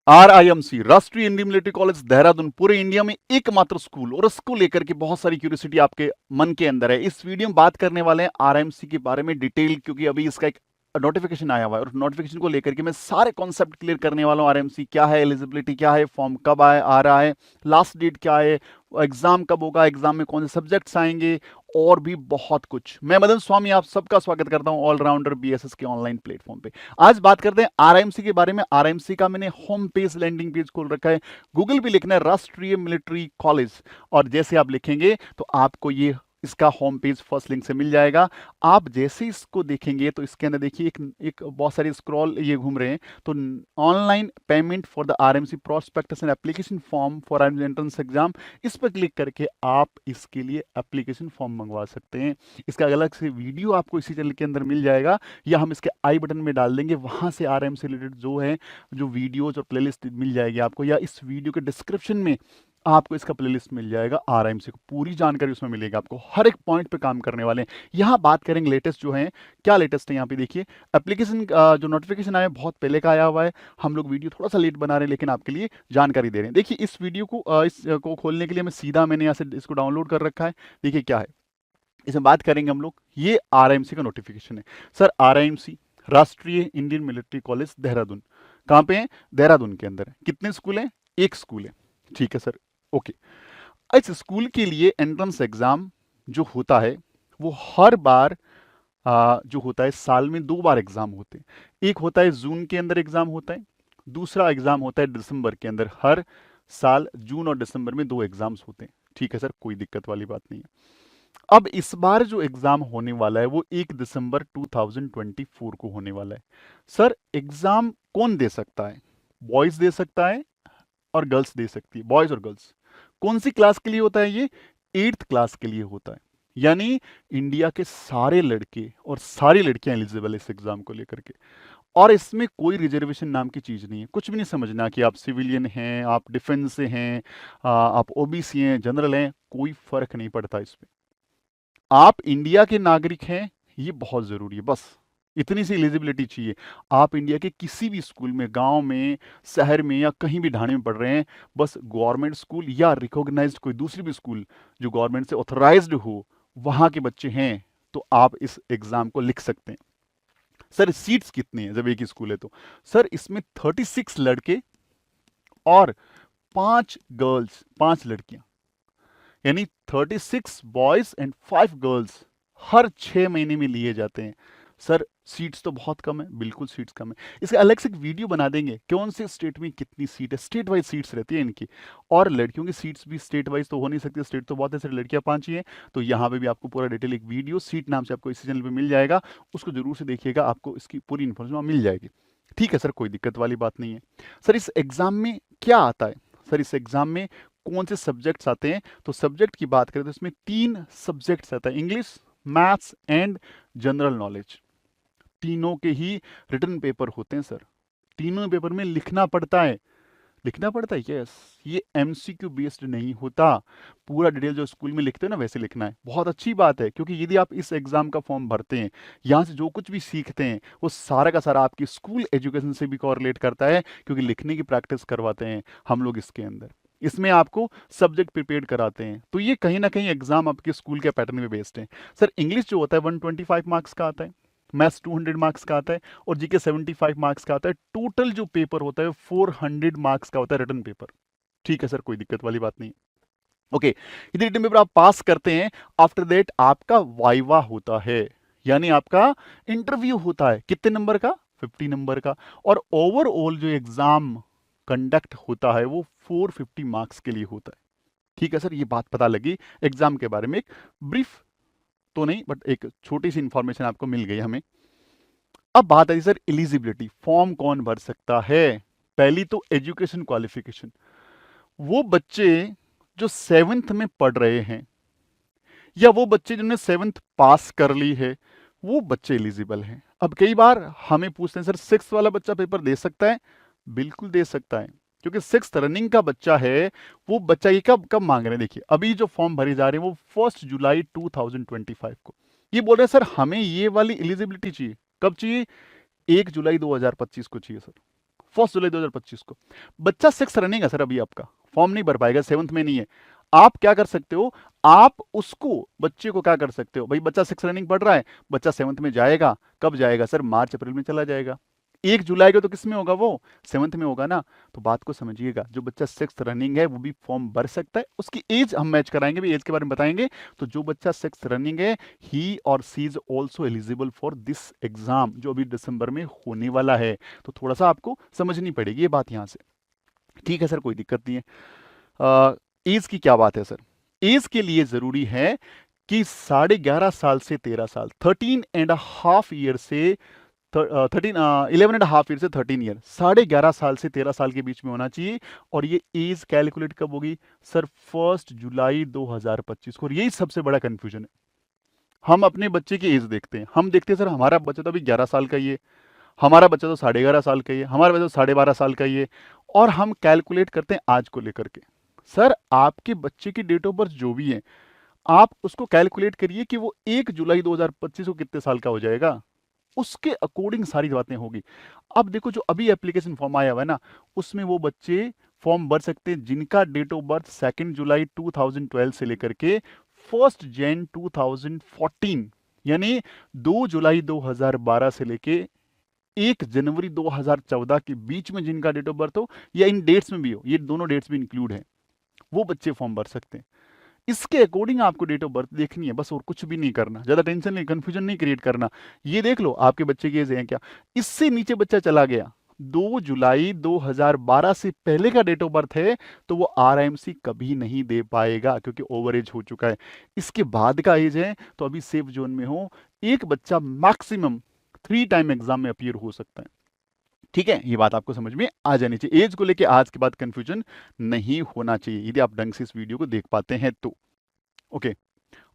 RIMC राष्ट्रीय Indian military college Dehradun पूरे India में एकमात्र स्कूल, और इसको लेकर के बहुत सारी क्यूरियोसिटी आपके मन के अंदर है। इस वीडियो में बात करने वाले हैं RIMC के बारे में डिटेल, क्योंकि अभी इसका एक नोटिफिकेशन आया हुआ है और नोटिफिकेशन को लेकर के मैं सारे कॉन्सेप्ट क्लियर करने वाला हूँ। RIMC क्या है, एलिजिबिलिटी क्या है, फॉर्म कब आ रहा है, लास्ट डेट क्या है, एग्जाम कब होगा, एग्जाम में कौन से सब्जेक्ट्स आएंगे, और भी बहुत कुछ। मैं मदन स्वामी आप सबका स्वागत करता हूं ऑलराउंडर BSS के ऑनलाइन प्लेटफॉर्म पे। आज बात करते हैं RIMC के बारे में। RIMC का मैंने होम पेज, लैंडिंग पेज खोल रखा है। गूगल पे लिखना है राष्ट्रीय मिलिट्री कॉलेज, और जैसे आप लिखेंगे तो आपको ये इसका होम पेज फर्स्ट लिंक से मिल जाएगा। आप जैसे इसको देखेंगे तो इसके अंदर देखिए एक बहुत सारे स्क्रॉल ये घूम रहे हैं। तो online payment for the RIMC prospectus and application form for entrance exam, इस पर क्लिक करके आप इसके लिए एप्लीकेशन फॉर्म मंगवा सकते हैं। इसका अलग से वीडियो आपको इसी चैनल के अंदर मिल जाएगा, या हम इसके आई बटन में डाल देंगे, वहां से RIMC रिलेटेड जो है जो वीडियोज और प्लेलिस्ट मिल जाएगी आपको, या इस वीडियो के डिस्क्रिप्शन में आपको इसका प्लेलिस्ट मिल जाएगा। RIMC को पूरी जानकारी उसमें मिलेगी आपको, हर एक पॉइंट पे काम करने वाले हैं। यहाँ बात करेंगे लेटेस्ट जो है, क्या लेटेस्ट है यहाँ पे देखिए। एप्लीकेशन जो नोटिफिकेशन आया बहुत पहले का आया हुआ है, हम लोग वीडियो थोड़ा सा लेट बना रहे हैं लेकिन आपके लिए जानकारी दे रहे हैं। देखिए इस वीडियो को इसको खोलने के लिए मैं सीधा मैंने यहाँ से इसको डाउनलोड कर रखा है। देखिए क्या है, इसमें बात करेंगे हम लोग। ये RIMC का नोटिफिकेशन है सर। RIMC राष्ट्रीय इंडियन मिलिट्री कॉलेज देहरादून, कहाँ पे है? देहरादून के अंदर है। कितने स्कूल हैं? एक स्कूल है, ठीक है सर, ओके। इस स्कूल के लिए एंट्रेंस एग्जाम जो होता है वो हर बार जो होता है साल में 2 बार एग्जाम होते हैं। एक होता है जून के अंदर एग्जाम होता है, दूसरा एग्जाम होता है दिसंबर के अंदर। हर साल जून और दिसंबर में 2 एग्जाम्स होते हैं, ठीक है सर, कोई दिक्कत वाली बात नहीं है। अब इस बार जो एग्जाम होने वाला है वो 1 दिसंबर 2024 को होने वाला है। सर एग्जाम कौन दे सकता है? बॉयज दे सकता है और गर्ल्स दे सकती है, बॉयज और गर्ल्स। कौन सी क्लास के लिए होता है ये? 8th क्लास के लिए होता है। यानी इंडिया के सारे लड़के और सारी लड़कियां एलिजिबल है इस एग्जाम को लेकर के। और इसमें कोई रिजर्वेशन नाम की चीज नहीं है। कुछ भी नहीं समझना कि आप सिविलियन हैं, आप डिफेंस से हैं, आप OBC हैं, जनरल हैं, कोई फर्क नहीं पड़ता इस पे। आप इंडिया के नागरिक हैं, ये बहुत जरूरी है। बस इतनी सी एलिजिबिलिटी चाहिए। आप इंडिया के किसी भी स्कूल में, गांव में, शहर में, या कहीं भी ढाणे में पढ़ रहे हैं, बस गवर्नमेंट स्कूल या रिकॉग्नाइज्ड कोई दूसरी भी स्कूल जो गवर्नमेंट से ऑथराइज्ड हो, वहां के बच्चे हैं, तो आप इस एग्जाम को लिख सकते हैं। सर सीट्स कितनी है जब एक ही स्कूल है तो? सर इसमें 36 लड़के और 5 गर्ल्स, 5 लड़कियां, यानी 36 बॉयज एंड 5 गर्ल्स हर 6 महीने में लिए जाते हैं। सर सीट्स तो बहुत कम है, बिल्कुल सीट्स कम है। इसका अलग से एक वीडियो बना देंगे कौन से स्टेट में कितनी सीट है। स्टेट वाइज सीट्स रहती है इनकी, और लड़कियों की सीट्स भी स्टेट वाइज तो हो नहीं सकती, स्टेट तो बहुत है, सिर्फ लड़कियां 5 ही हैं। तो यहाँ पे भी आपको पूरा डिटेल एक वीडियो सीट नाम से आपको इसी चैनल पे मिल जाएगा, उसको जरूर से देखिएगा, आपको इसकी पूरी इन्फॉर्मेशन मिल जाएगी। ठीक है सर, कोई दिक्कत वाली बात नहीं है। सर इस एग्जाम में क्या आता है? सर इस एग्जाम में कौन से सब्जेक्ट्स आते हैं? तो सब्जेक्ट की बात करें तो इसमें 3 सब्जेक्ट्स आता है, English, maths and general knowledge. तीनों के ही रिटन पेपर होते हैं सर। तीनों पेपर में लिखना पड़ता है, लिखना पड़ता है, यस। ये MCQ बेस्ड नहीं होता। पूरा डिटेल जो स्कूल में लिखते हैं ना वैसे लिखना है। बहुत अच्छी बात है, क्योंकि यदि आप इस एग्जाम का फॉर्म भरते हैं, यहाँ से जो कुछ भी सीखते हैं वो सारा का सारा आपकी स्कूल एजुकेशन से भी कोरिलेट करता है, क्योंकि लिखने की प्रैक्टिस करवाते हैं हम लोग इसके अंदर। इसमें आपको सब्जेक्ट प्रिपेयर कराते हैं, तो ये कहीं ना कहीं एग्जाम आपके स्कूल के पैटर्न में बेस्ड है। सर इंग्लिश जो होता है 125 मार्क्स का आता है, मैथ्स 200 मार्क्स का आता है, और जीके 75 मार्क्स का आता है। टोटल जो पेपर होता है 400 मार्क्स का होता है रिटन पेपर। ठीक है सर, कोई दिक्कत वाली बात नहीं। ओके, यदि रिटन पेपर आप पास करते हैं, आफ्टर दैट आपका वाइवा होता है, यानी आपका इंटरव्यू होता है। कितने नंबर का? 50 नंबर का। और ओवरऑल जो एग्जाम कंडक्ट होता है वो 450 मार्क्स के लिए होता है। ठीक है सर, ये बात पता लगी एग्जाम के बारे में। एक ब्रीफ तो नहीं, बट एक छोटी सी इंफॉर्मेशन आपको मिल गई हमें। अब बात आई सर एलिजिबिलिटी, फॉर्म कौन भर सकता है? पहली तो एजुकेशन क्वालिफिकेशन। वो बच्चे जो 7th में पढ़ रहे हैं, या वो बच्चे जिन्होंने 7th पास कर ली है, वो बच्चे एलिजिबल हैं। अब कई बार हमें पूछते हैं सर 6th वाला बच्चा पेपर दे सकता है? बिल्कुल दे सकता है, क्योंकि 6th रनिंग का बच्चा है। वो बच्चा ये कब कब मांग रहे हैं, देखिए अभी जो फॉर्म भरे जा रहे हैं वो 1 जुलाई 2025 को। ये बोल रहे हैं सर हमें ये वाली एलिजिबिलिटी चाहिए। कब चाहिए? 1 जुलाई 2025 को चाहिए सर। 1 जुलाई 2025 को। बच्चा 6th रनिंग है सर, अभी आपका फॉर्म नहीं भर पाएगा, 7th में नहीं है। आप क्या कर सकते हो, आप उसको बच्चे को क्या कर सकते हो, भाई बच्चा 6th रनिंग पढ़ रहा है, बच्चा 7th में जाएगा, कब जाएगा सर, मार्च अप्रैल में चला जाएगा। 1 जुलाई को तो किस में होगा, वो 7th में होगा ना। तो बात को समझिएगा, जो बच्चा 6th रनिंग है वो भी फॉर्म भर सकता है, उसकी एज हम मैच कराएंगे, भी एज के बारे में बताएंगे। तो जो बच्चा 6th रनिंग है, ही और C is also eligible for this exam, जो अभी दिसंबर में होने वाला है। तो थोड़ा सा आपको समझनी पड़ेगी ये बात यहाँ से। ठीक है सर, कोई दिक्कत नहीं है। एज की क्या बात है सर, एज के लिए जरूरी है कि 11.5 साल से 13 साल, 13.5 ईयर से 11.5 ईयर से 13 ईयर, 11.5 साल से 13 साल के बीच में होना चाहिए। और ये एज कैलकुलेट कब होगी सर, 1 जुलाई 2025 को। और यही सबसे बड़ा कंफ्यूजन है, हम अपने बच्चे की एज देखते हैं, हम देखते हैं सर हमारा बच्चा तो अभी 11 साल का ही है, हमारा बच्चा तो 11.5 साल का ही है, हमारा बच्चा तो 12.5 साल का ही है, और हम कैलकुलेट करते हैं आज को लेकर के। सर आपके बच्चे की डेट ऑफ बर्थ जो भी है, आप उसको कैलकुलेट करिए कि वो 1 जुलाई 2025 को कितने साल का हो जाएगा, उसके अकॉर्डिंग सारी बातें होगी। अब देखो जो अभी एप्लीकेशन फॉर्म आया हुआ है ना, उसमें वो बच्चे फॉर्म भर सकते हैं जिनका डेट ऑफ बर्थ 2 जुलाई 2012 से लेकर के 1 जनवरी 2014, यानी 2 जुलाई 2012 से लेके 1 जनवरी 2014 के बीच में जिनका डेट ऑफ बर्थ हो, या इन डेट्स में भी हो, ये दोनों डेट्स भी इंक्लूड है, वो बच्चे फॉर्म भर सकते हैं। इसके अकॉर्डिंग आपको डेट ऑफ बर्थ देखनी है बस, और कुछ भी नहीं करना, ज्यादा टेंशन नहीं, कंफ्यूजन नहीं क्रिएट करना। ये देख लो आपके बच्चे की एज है क्या, इससे नीचे बच्चा चला गया, 2 जुलाई 2012 से पहले का डेट ऑफ बर्थ है, तो वो आरआईएमसी कभी नहीं दे पाएगा क्योंकि ओवर एज हो चुका है। इसके बाद का एज है तो अभी सेफ जोन में हो, एक बच्चा मैक्सिमम 3 टाइम एग्जाम में अपीयर हो सकता है। ठीक है, ये बात आपको समझ में आ जानी चाहिए, एज को लेके आज के बाद कंफ्यूजन नहीं होना चाहिए, यदि आप ढंग से इस वीडियो को देख पाते हैं तो। ओके,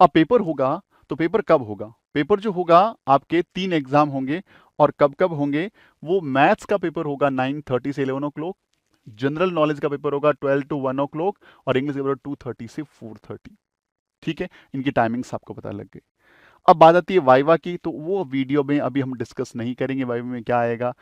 अब पेपर होगा, तो पेपर कब होगा, पेपर जो होगा आपके 3 एग्जाम होंगे, और कब कब होंगे, वो मैथ्स का पेपर होगा 9:30 से 11 o'clock, जनरल नॉलेज का पेपर होगा 12 to 1 o'clock, और इंग्लिश पेपर 2:30 से 4:30। ठीक है, इनकी टाइमिंग्स आपको पता लग गई। अब बात आती है वाइवा की, तो वो वीडियो में अभी हम डिस्कस नहीं करेंगे वाइवा में क्या आएगा,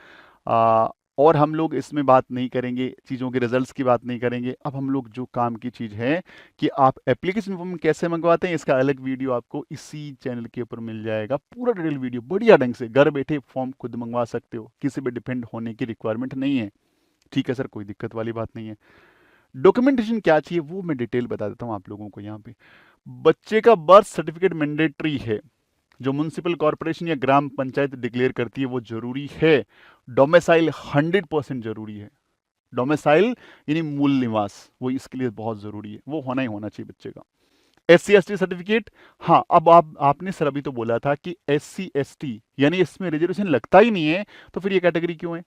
और हम लोग इसमें बात नहीं करेंगे, चीज़ों के रिजल्ट्स की बात नहीं करेंगे। अब हम लोग जो काम की चीज़ है कि आप एप्लीकेशन फॉर्म कैसे मंगवाते हैं, इसका अलग वीडियो आपको इसी चैनल के ऊपर मिल जाएगा, पूरा डिटेल वीडियो, बढ़िया ढंग से घर बैठे फॉर्म खुद मंगवा सकते हो, किसी पे डिपेंड होने की रिक्वायरमेंट नहीं है। ठीक है सर, कोई दिक्कत वाली बात नहीं है। डॉक्यूमेंटेशन क्या चाहिए वो मैं डिटेल बता देता हूँ आप लोगों को। यहाँ पे बच्चे का बर्थ सर्टिफिकेट मैंडेटरी है, जो म्युनिसिपल कॉर्पोरेशन या ग्राम पंचायत डिक्लेयर करती है वो जरूरी है। डोमिसाइल 100% जरूरी है, डोमिसाइल यानी मूल निवास, वो इसके लिए बहुत जरूरी है, वो होना ही होना चाहिए बच्चे का। SC ST सर्टिफिकेट, हाँ अब आपने सर अभी तो बोला था कि SC ST यानी इसमें रिजर्वेशन लगता ही नहीं है, तो फिर ये कैटेगरी क्यों है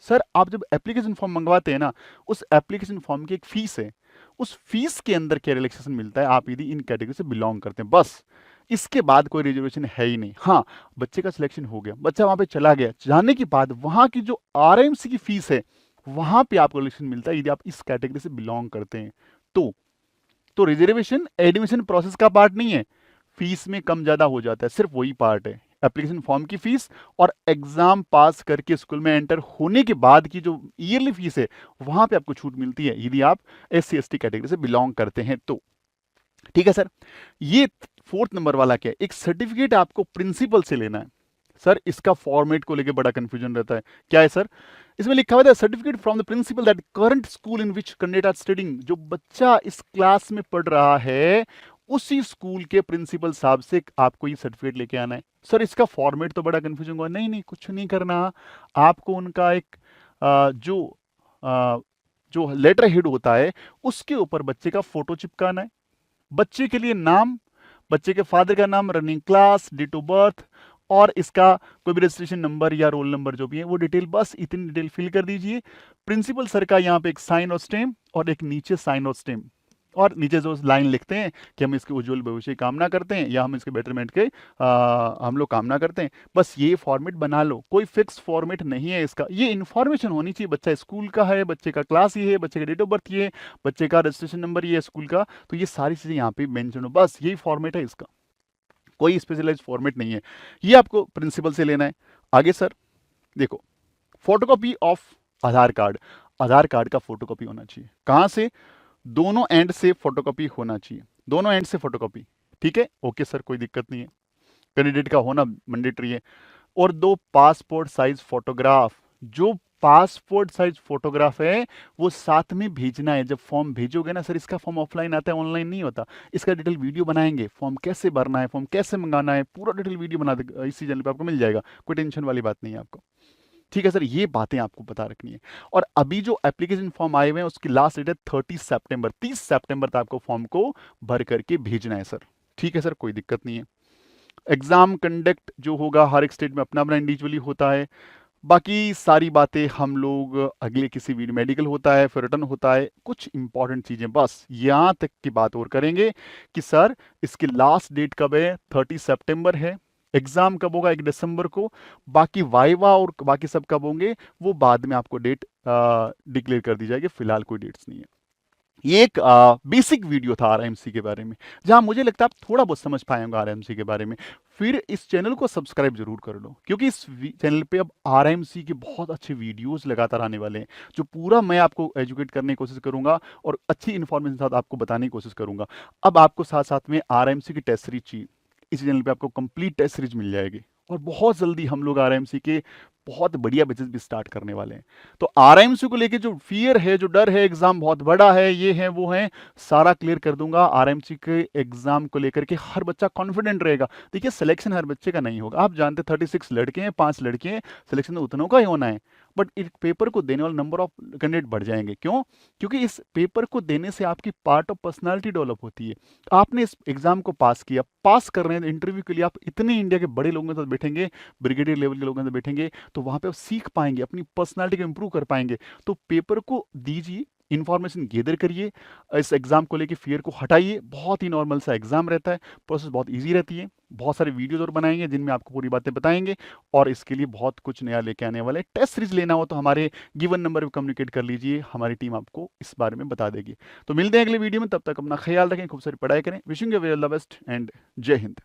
सर। आप जब एप्लीकेशन फॉर्म मंगवाते हैं ना, उस एप्लीकेशन फॉर्म की एक फीस है, उस फीस के अंदर क्या रिलैक्सेशन मिलता है, आप यदि इन कैटेगरी से बिलोंग करते हैं, बस इसके बाद कोई रिजर्वेशन है ही नहीं। हाँ, बच्चे का सिलेक्शन हो गया, बच्चा वहां पे चला गया, जाने के बाद वहां की जो आरएमसी की फीस है, वहां पे आपको रिलैक्सेशन मिलता है यदि आप इस कैटेगरी से बिलोंग करते हैं तो रिजर्वेशन एडमिशन प्रोसेस का पार्ट नहीं है, फीस में कम ज्यादा हो जाता है, सिर्फ वही पार्ट है, एप्लीकेशन फॉर्म की फीस और एग्जाम पास करके स्कूल में एंटर होने के बाद की जो ईयरली फीस है, वहां पे आपको छूट मिलती है यदि आप SC ST कैटेगरी से बिलोंग करते हैं तो। ठीक है सर, ये 4th नंबर वाला क्या है, एक सर्टिफिकेट आपको प्रिंसिपल से लेना है। सर इसका फॉर्मेट को लेकर बड़ा कंफ्यूजन रहता है, क्या है सर, इसमें लिखा हुआ है certificate from the principal that current school in which candidate are studying, जो बच्चा इस क्लास में पढ़ रहा है उसी स्कूल के प्रिंसिपल साहब से आपको ये सर्टिफिकेट लेके आना है। सर इसका फॉर्मेट तो बड़ा कंफ्यूजन हुआ, नहीं नहीं कुछ नहीं करना, आपको उनका एक जो लेटर हेड होता है उसके ऊपर बच्चे का फोटो चिपकाना है, बच्चे के लिए नाम, बच्चे के फादर का नाम, running class, date of birth, और इसका कोई भी रजिस्ट्रेशन नंबर या रोल नंबर जो भी है वो डिटेल, बस इतनी डिटेल फिल कर दीजिए। प्रिंसिपल सर का यहाँ पे एक साइन और स्टेम, और एक नीचे साइन और स्टेम, और नीचे जो लाइन लिखते हैं कि हम इसके उज्जवल भविष्य की कामना करते हैं या हम इसके बेटरमेंट के हम लोग कामना करते हैं, बस ये फॉर्मेट बना लो, कोई फिक्स फॉर्मेट नहीं है इसका, ये इन्फॉर्मेशन होनी चाहिए, बच्चा स्कूल का है, बच्चे का क्लास ये है, बच्चे का डेट ऑफ बर्थ ये है, बच्चे का रजिस्ट्रेशन नंबर ये है स्कूल का, तो ये सारी चीजें यहाँ पे मेंशन हो, बस यही फॉर्मेट है इसका, कोई स्पेशलाइज्ड फॉर्मेट नहीं है, ये आपको प्रिंसिपल से लेना है। आगे सर देखो, photocopy of Aadhaar card, Aadhaar card का फोटोकॉपी होना चाहिए। कहाँ से? दोनों एंड से फोटोकॉपी होना चाहिए, दोनों एंड से फोटोकॉपी। ठीक है, ओके सर, कोई दिक्कत नहीं है, कैंडिडेट का होना मैंडेटरी है। और 2 पासपोर्ट साइज फोटोग्राफ, जो पासपोर्ट साइज फोटोग्राफ है वो साथ में भेजना है। जब फॉर्म भेजोगे ना सर, इसका फॉर्म ऑफलाइन आता है, ऑनलाइन नहीं होता। इसका डिटेल वीडियो बनाएंगे, फॉर्म कैसे भरना है, फॉर्म कैसे मंगाना है, पूरा डिटेल वीडियो बना दे, इसी चैनल पे आपको मिल जाएगा, कोई टेंशन वाली बात नहीं है आपको। ठीक है सर, ये बातें आपको पता रखनी है। और अभी जो एप्लीकेशन फॉर्म आए हुए हैं उसकी लास्ट डेट है 30 सितंबर, 30 सितंबर तक आपको फॉर्म को भर करके भेजना है सर। ठीक है सर, कोई दिक्कत नहीं है। एग्जाम कंडक्ट जो होगा हर एक स्टेट में अपना अपना इंडिविजुअली होता है। बाकी सारी बातें हम लोग अगले किसी वीडियो, मेडिकल होता है फिर रिटर्न होता है, कुछ इंपॉर्टेंट चीजें बस यहाँ तक की बात और करेंगे कि सर इसकी लास्ट डेट कब है, 30 सितंबर है। एग्जाम कब होगा, 1 दिसंबर को। बाकी वाइवा और बाकी सब कब होंगे वो बाद में आपको डेट डिक्लेयर कर दी जाएगी, फिलहाल कोई डेट्स नहीं है। ये एक बेसिक वीडियो था आरएमसी के बारे में, जहां मुझे लगता है आप थोड़ा बहुत समझ पाए होंगे आरएमसी के बारे में। फिर इस चैनल को सब्सक्राइब जरूर कर लो, क्योंकि इस चैनल पे अब आरएमसी के बहुत अच्छे वीडियोस लगातार आने वाले हैं, जो पूरा मैं आपको एजुकेट करने की कोशिश करूंगा और अच्छी इन्फॉर्मेशन साथ आपको बताने की कोशिश करूंगा। अब आपको साथ साथ में आरएमसी की टेस्ट सीरीज चाहिए, इस चैनल पे आपको कंप्लीट टेस्ट सीरीज मिल जाएगी। और बहुत जल्दी हम लोग आरएमसी के बहुत बढ़िया बिजनेस भी स्टार्ट करने वाले हैं। तो आरएमसी को लेके जो फियर है, जो डर है, एग्जाम बहुत बड़ा है, ये है वो है, सारा क्लियर कर दूंगा। आरएमसी के एग्जाम को लेकर के हर बच्चा कॉन्फिडेंट रहेगा। देखिए सिलेक्शन हर बच्चे का नहीं होगा, आप जानते 36 लड़के हैं, 5 लड़के हैं, सिलेक्शन तो उतनों का ही होना है। बट इस पेपर को देने वाले नंबर ऑफ कैंडिडेट बढ़ जाएंगे। क्यों? क्योंकि इस पेपर को देने से आपकी पार्ट ऑफ पर्सनालिटी डेवलप होती है। आपने इस एग्जाम को पास किया, पास कर रहे हैं इंटरव्यू के लिए, आप इतने इंडिया के बड़े लोगों के साथ बैठेंगे, ब्रिगेडियर लेवल के लोगों के साथ बैठेंगे, तो वहां पे आप सीख पाएंगे, अपनी पर्सनालिटी को इंप्रूव कर पाएंगे। तो पेपर को दीजिए, इंफॉर्मेशन गेदर करिए, इस एग्जाम को लेके फियर को हटाइए। बहुत ही नॉर्मल सा एग्जाम रहता है, प्रोसेस बहुत इजी रहती है। बहुत सारे वीडियोज और बनाएंगे जिनमें आपको पूरी बातें बताएंगे, और इसके लिए बहुत कुछ नया लेके आने वाले। टेस्ट सीरीज लेना हो तो हमारे गिवन नंबर पर कम्युनिकेट कर लीजिए, हमारी टीम आपको इस बारे में बता देगी। तो मिलते हैं अगले वीडियो में, तब तक अपना ख्याल रखें, खूब सारी पढ़ाई करें। Wishing you very all the best and जय हिंद।